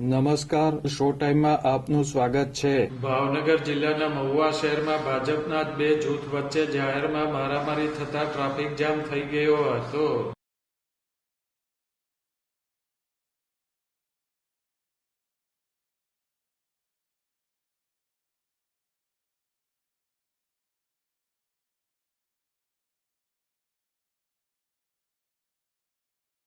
નમસ્કાર, શો ટાઈમમાં આપનું સ્વાગત છે. ભાવનગર જિલ્લાના મહુવા શહેરમાં ભાજપના જ બે જૂથ વચ્ચે જાહેરમાં મારામારી થતા ટ્રાફિક જામ થઈ ગયો હતો.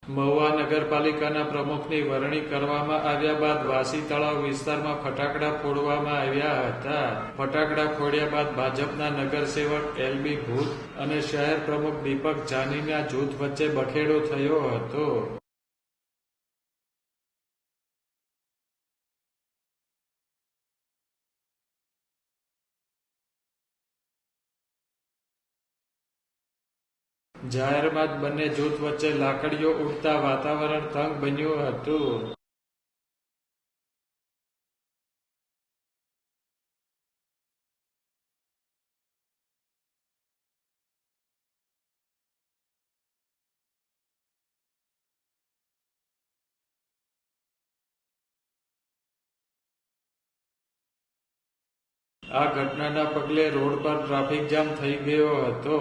મહુવા નગરપાલિકાના પ્રમુખની વરણી કરવામાં આવ્યા બાદ વાસી તળાવ વિસ્તારમાં ફટાકડા ફોડવામાં આવ્યા હતા. ફટાકડા ફોડ્યા બાદ ભાજપના નગરસેવક એલબી ભૂત અને શહેર પ્રમુખ દીપક જાનીના જૂથ વચ્ચે બખેડો થયો હતો. જાહેરમાં જ બંને જૂથ વચ્ચે લાકડીઓ ઉડતા વાતાવરણ તંગ બન્યું હતું. આ ઘટનાના પગલે રોડ પર ટ્રાફિક જામ થઈ ગયો હતો.